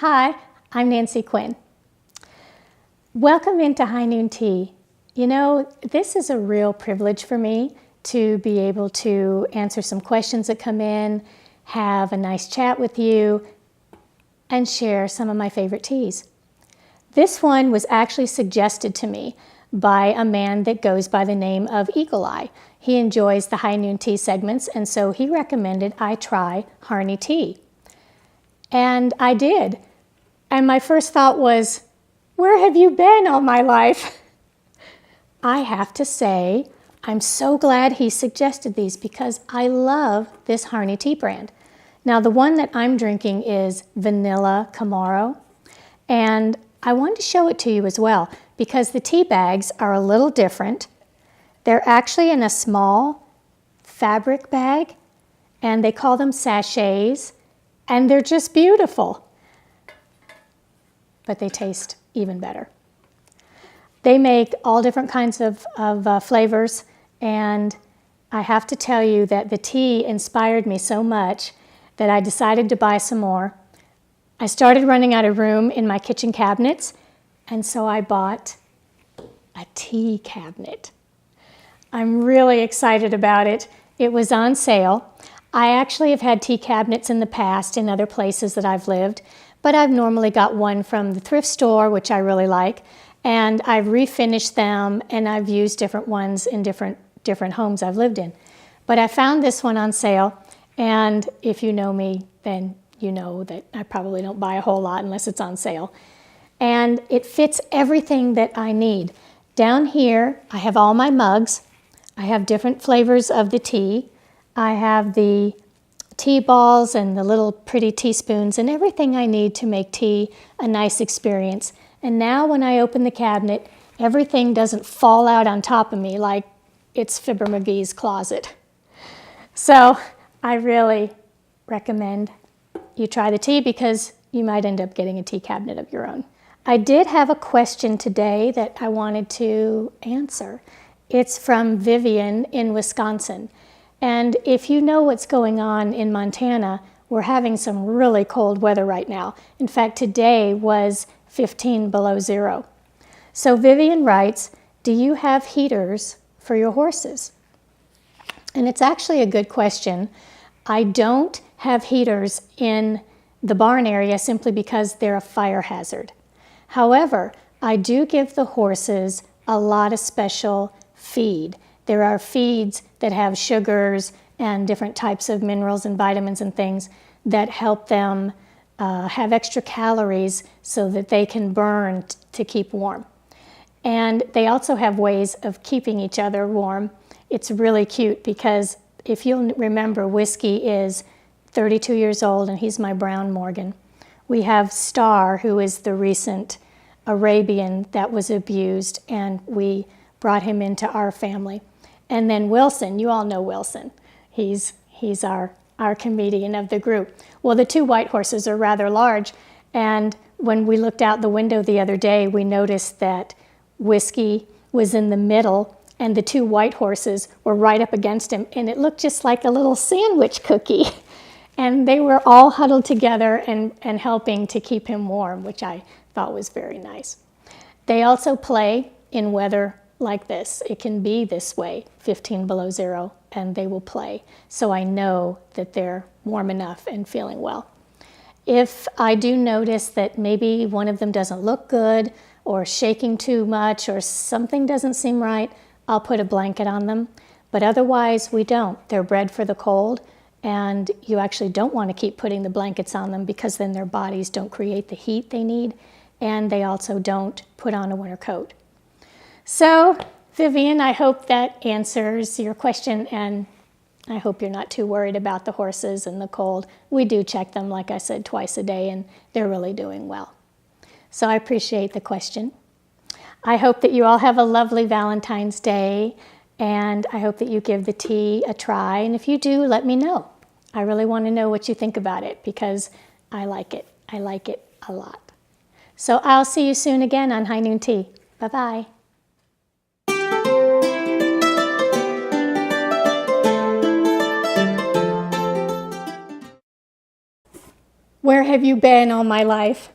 Hi, I'm Nancy Quinn. Welcome into High Noon Tea. You know, this is a real privilege for me to be able to answer some questions that come in, have a nice chat with you, and share some of my favorite teas. This one was actually suggested to me by a man that goes by the name of Eagle Eye. He enjoys the High Noon Tea segments, and so he recommended I try Harney tea. And I did. And my first thought was, where have you been all my life? I have to say, I'm so glad he suggested these because I love this Harney tea brand. Now, the one that I'm drinking is Vanilla Camaro, and I wanted to show it to you as well because the tea bags are a little different. They're actually in a small fabric bag, and they call them sachets, and they're just beautiful. But they taste even better. They make all different kinds of flavors, and I have to tell you that the tea inspired me so much that I decided to buy some more. I started running out of room in my kitchen cabinets, and so I bought a tea cabinet. I'm really excited about it. It was on sale. I actually have had tea cabinets in the past in other places that I've lived, but I've normally got one from the thrift store, which I really like, and I've refinished them, and I've used different ones in different homes I've lived in. But I found this one on sale, and if you know me, then you know that I probably don't buy a whole lot unless it's on sale. And it fits everything that I need. Down here, I have all my mugs. I have different flavors of the tea. I have the tea balls and the little pretty teaspoons and everything I need to make tea a nice experience. And now when I open the cabinet, everything doesn't fall out on top of me like it's Fibber McGee's closet. So I really recommend you try the tea because you might end up getting a tea cabinet of your own. I did have a question today that I wanted to answer. It's from Vivian in Wisconsin. And if you know what's going on in Montana, we're having some really cold weather right now. In fact, today was 15 below zero. So Vivian writes, do you have heaters for your horses? And it's actually a good question. I don't have heaters in the barn area simply because they're a fire hazard. However, I do give the horses a lot of special feed. There are feeds that have sugars and different types of minerals and vitamins and things that help them have extra calories so that they can burn to keep warm. And they also have ways of keeping each other warm. It's really cute because if you'll remember, Whiskey is 32 years old and he's my brown Morgan. We have Star, who is the recent Arabian that was abused, and we brought him into our family. And then Wilson, you all know Wilson. He's our comedian of the group. Well, the two white horses are rather large, and when we looked out the window the other day, we noticed that Whiskey was in the middle, and the two white horses were right up against him, and it looked just like a little sandwich cookie. And they were all huddled together and helping to keep him warm, which I thought was very nice. They also play in weather like this. It can be this way, 15 below zero, and they will play. So I know that they're warm enough and feeling well. If I do notice that maybe one of them doesn't look good or shaking too much or something doesn't seem right, I'll put a blanket on them. But otherwise, we don't. They're bred for the cold, and you actually don't want to keep putting the blankets on them because then their bodies don't create the heat they need, and they also don't put on a winter coat. So, Vivian, I hope that answers your question, and I hope you're not too worried about the horses and the cold. We do check them, like I said, twice a day, and they're really doing well. So I appreciate the question. I hope that you all have a lovely Valentine's Day, and I hope that you give the tea a try, and if you do, let me know. I really want to know what you think about it because I like it. I like it a lot. So I'll see you soon again on High Noon Tea. Bye-bye. Where have you been all my life?